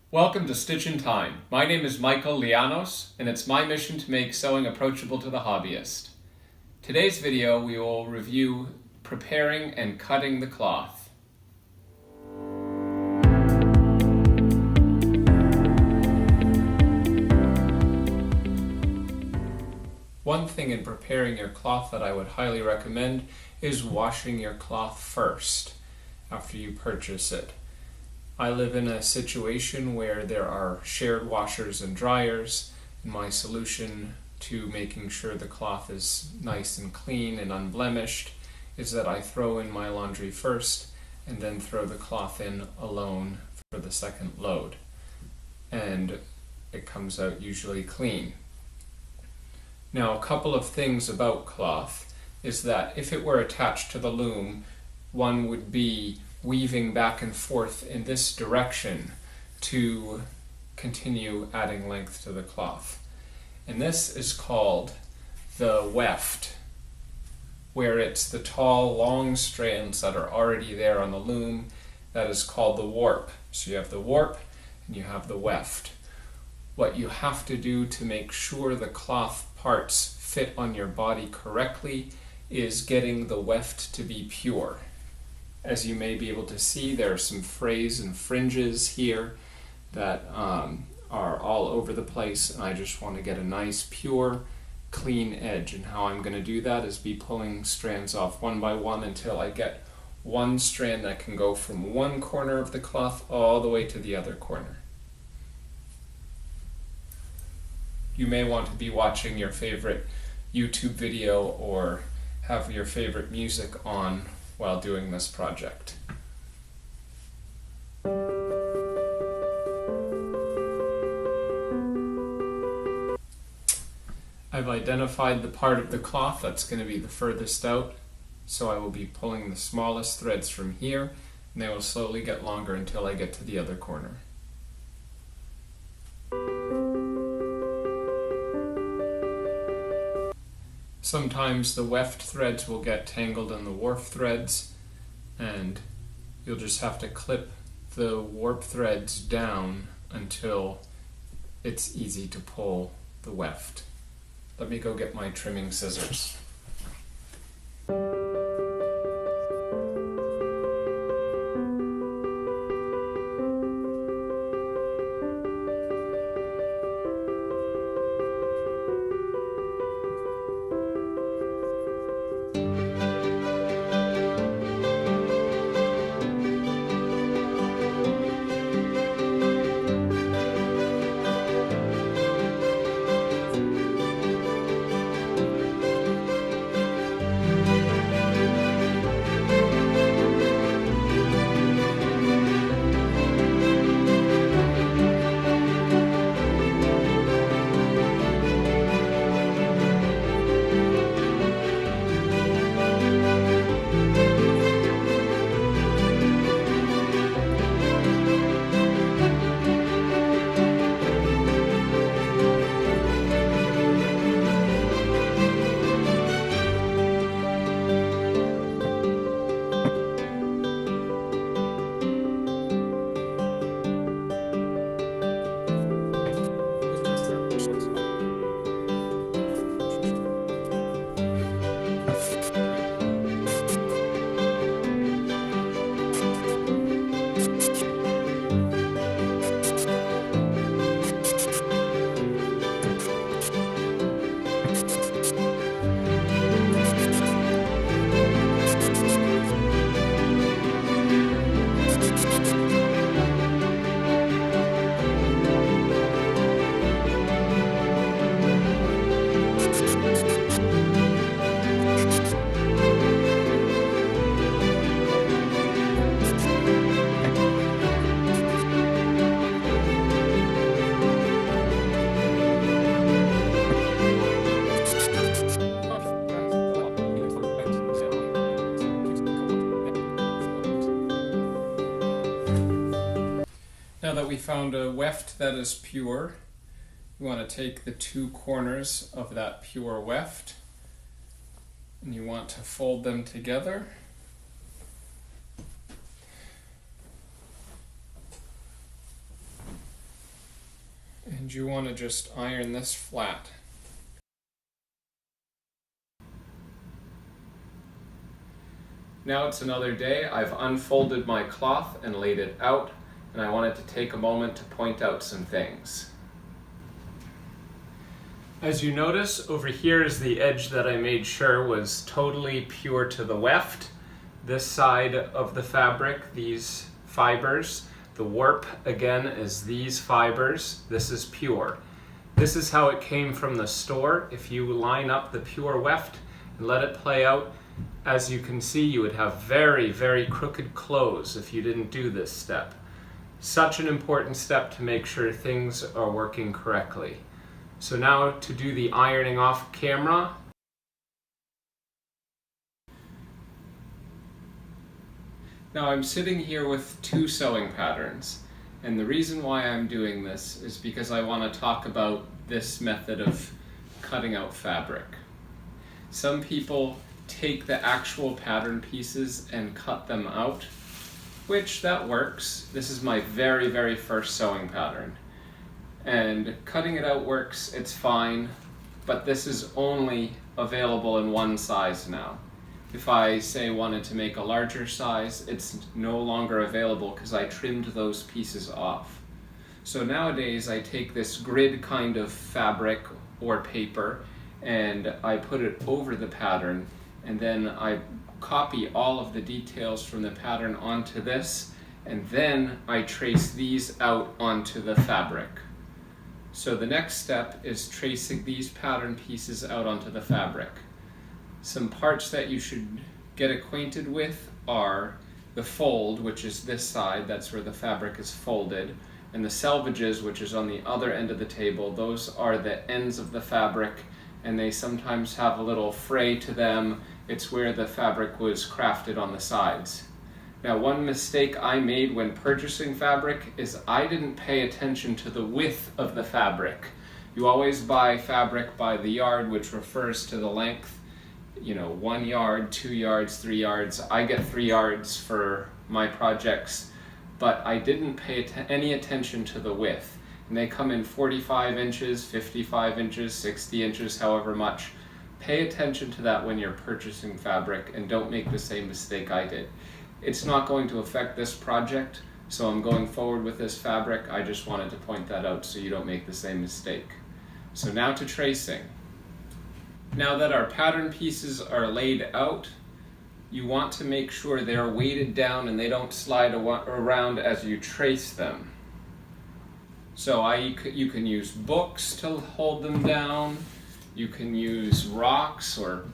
Welcome to Stitch in Time. My name is Michael Lianos, and it's my mission to make sewing approachable to the hobbyist. Today's video we will review preparing and cutting the cloth. One thing in preparing your cloth that I would highly recommend is washing your cloth first after you purchase it. I live in a situation where there are shared washers and dryers, and my solution to making sure the cloth is nice and clean and unblemished is that I throw in my laundry first and then throw the cloth in alone for the second load. And it comes out usually clean. Now, a couple of things about cloth is that if it were attached to the loom, one would be weaving back and forth in this direction to continue adding length to the cloth. And this is called the weft, where it's the tall, long strands that are already there on the loom. That is called the warp. So you have the warp and you have the weft. What you have to do to make sure the cloth parts fit on your body correctly is getting the weft to be pure. As you may be able to see, there are some frays and fringes here that are all over the place, and I just want to get a nice, pure, clean edge. And how I'm going to do that is be pulling strands off one by one until I get one strand that can go from one corner of the cloth all the way to the other corner. You may want to be watching your favorite YouTube video or have your favorite music on while doing this project. I've identified the part of the cloth that's going to be the furthest out, so I will be pulling the smallest threads from here, and they will slowly get longer until I get to the other corner. Sometimes the weft threads will get tangled in the warp threads, and you'll just have to clip the warp threads down until it's easy to pull the weft. Let me go get my trimming scissors. Now that we found a weft that is pure, you want to take the two corners of that pure weft and you want to fold them together. And you want to just iron this flat. Now it's another day. I've unfolded my cloth and laid it out, and I wanted to take a moment to point out some things. As you notice, over here is the edge that I made sure was totally pure to the weft. This side of the fabric, these fibers, the warp again is these fibers. This is pure. This is how it came from the store. If you line up the pure weft and let it play out, as you can see, you would have very, very crooked clothes if you didn't do this step. Such an important step to make sure things are working correctly. So now to do the ironing off camera. Now I'm sitting here with two sewing patterns, and the reason why I'm doing this is because I want to talk about this method of cutting out fabric. Some people take the actual pattern pieces and cut them out, which that works. This is my very, very first sewing pattern. And cutting it out works, it's fine, but this is only available in one size now. If I say wanted to make a larger size, it's no longer available because I trimmed those pieces off. So nowadays I take this grid kind of fabric or paper and I put it over the pattern, and then I copy all of the details from the pattern onto this, and then I trace these out onto the fabric. So the next step is tracing these pattern pieces out onto the fabric. Some parts that you should get acquainted with are the fold, which is this side, that's where the fabric is folded, and the selvages, which is on the other end of the table. Those are the ends of the fabric, and they sometimes have a little fray to them. It's where the fabric was crafted on the sides. Now, one mistake I made when purchasing fabric is I didn't pay attention to the width of the fabric. You always buy fabric by the yard, which refers to the length, 1 yard, 2 yards, 3 yards. I get 3 yards for my projects, but I didn't pay any attention to the width. And they come in 45 inches, 55 inches, 60 inches, however much. Pay attention to that when you're purchasing fabric and don't make the same mistake I did. It's not going to affect this project, so I'm going forward with this fabric. I just wanted to point that out so you don't make the same mistake. So now to tracing. Now that our pattern pieces are laid out, you want to make sure they're weighted down and they don't slide around as you trace them. So you can use books to hold them down. You can use rocks or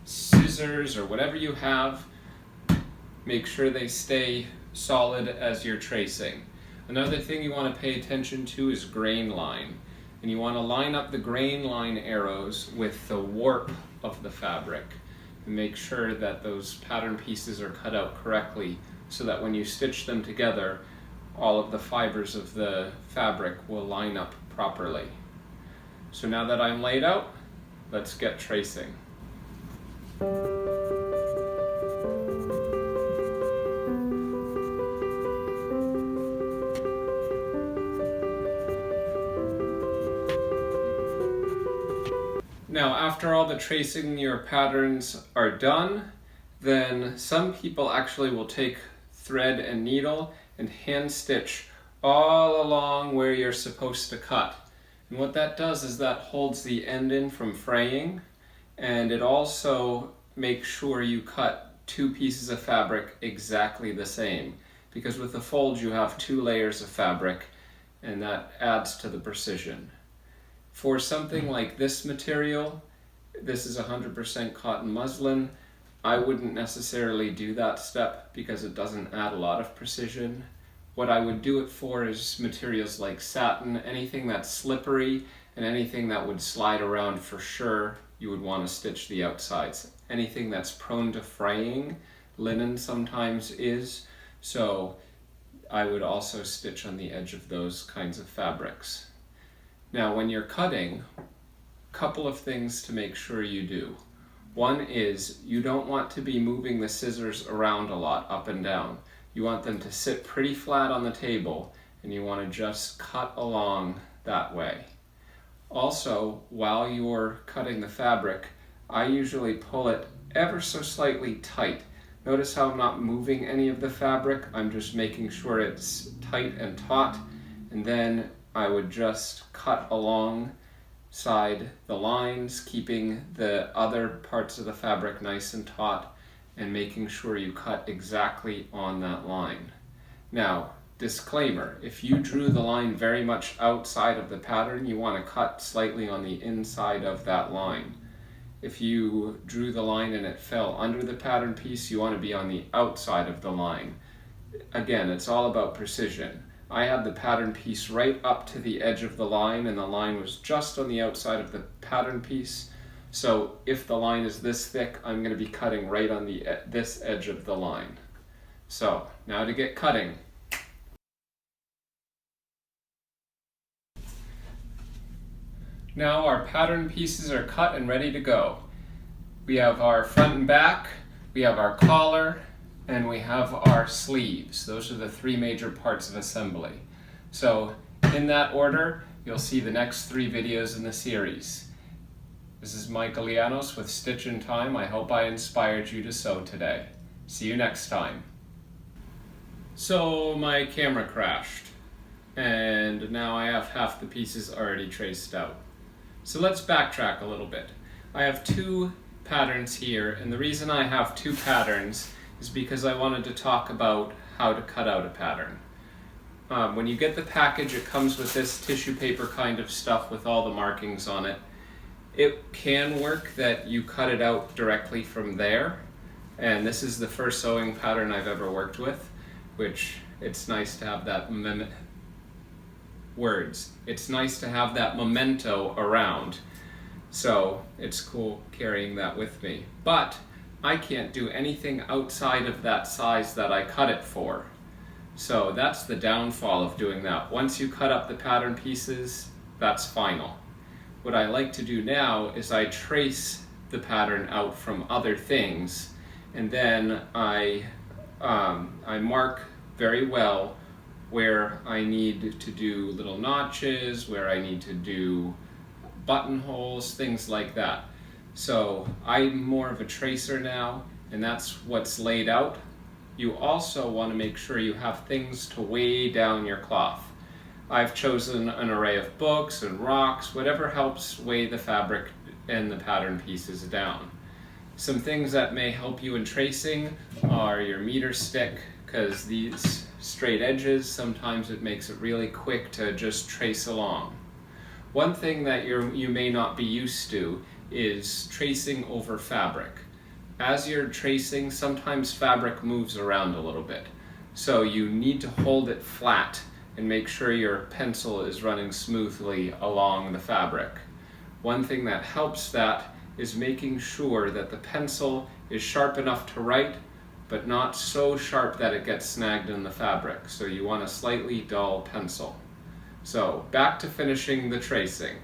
scissors or whatever you have. Make sure they stay solid as you're tracing. Another thing you want to pay attention to is grain line. And you want to line up the grain line arrows with the warp of the fabric. And make sure that those pattern pieces are cut out correctly so that when you stitch them together, all of the fibers of the fabric will line up properly. So now that I'm laid out, let's get tracing. Now, after all the tracing your patterns are done, then some people actually will take thread and needle and hand stitch all along where you're supposed to cut. And what that does is that holds the end in from fraying, and it also makes sure you cut 2 pieces of fabric exactly the same. Because with the fold you have 2 layers of fabric, and that adds to the precision. For something like this material, this is 100% cotton muslin, I wouldn't necessarily do that step because it doesn't add a lot of precision. What I would do it for is materials like satin, anything that's slippery and anything that would slide around for sure, you would want to stitch the outsides. Anything that's prone to fraying, linen sometimes is, so I would also stitch on the edge of those kinds of fabrics. Now when you're cutting, a couple of things to make sure you do. One is you don't want to be moving the scissors around a lot, up and down. You want them to sit pretty flat on the table, and you want to just cut along that way. Also, while you're cutting the fabric, I usually pull it ever so slightly tight. Notice how I'm not moving any of the fabric, I'm just making sure it's tight and taut, and then I would just cut alongside the lines, keeping the other parts of the fabric nice and taut, and making sure you cut exactly on that line. Now, disclaimer, if you drew the line very much outside of the pattern, you want to cut slightly on the inside of that line. If you drew the line and it fell under the pattern piece, you want to be on the outside of the line. Again, it's all about precision. I had the pattern piece right up to the edge of the line, and the line was just on the outside of the pattern piece. So if the line is this thick, I'm going to be cutting right on this edge of the line. So now to get cutting. Now our pattern pieces are cut and ready to go. We have our front and back, we have our collar, and we have our sleeves. Those are the three major parts of assembly. So in that order, you'll see the next 3 videos in the series. This is Michael Lianos with Stitch in Time. I hope I inspired you to sew today. See you next time. So my camera crashed, and now I have half the pieces already traced out. So let's backtrack a little bit. I have 2 patterns here, and the reason I have 2 patterns is because I wanted to talk about how to cut out a pattern. When you get the package, it comes with this tissue paper kind of stuff with all the markings on it. It can work that you cut it out directly from there, and this is the first sewing pattern I've ever worked with, which it's nice to have that It's nice to have that memento around, so it's cool carrying that with me. But I can't do anything outside of that size that I cut it for. So that's the downfall of doing that. Once you cut up the pattern pieces, that's final. What I like to do now is I trace the pattern out from other things, and then I mark very well where I need to do little notches, where I need to do buttonholes, things like that. So I'm more of a tracer now, and that's what's laid out. You also want to make sure you have things to weigh down your cloth. I've chosen an array of books and rocks, whatever helps weigh the fabric and the pattern pieces down. Some things that may help you in tracing are your meter stick, because these straight edges, sometimes it makes it really quick to just trace along. One thing that you may not be used to is tracing over fabric. As you're tracing, sometimes fabric moves around a little bit. So you need to hold it flat and make sure your pencil is running smoothly along the fabric. One thing that helps that is making sure that the pencil is sharp enough to write, but not so sharp that it gets snagged in the fabric. So you want a slightly dull pencil. So back to finishing the tracing.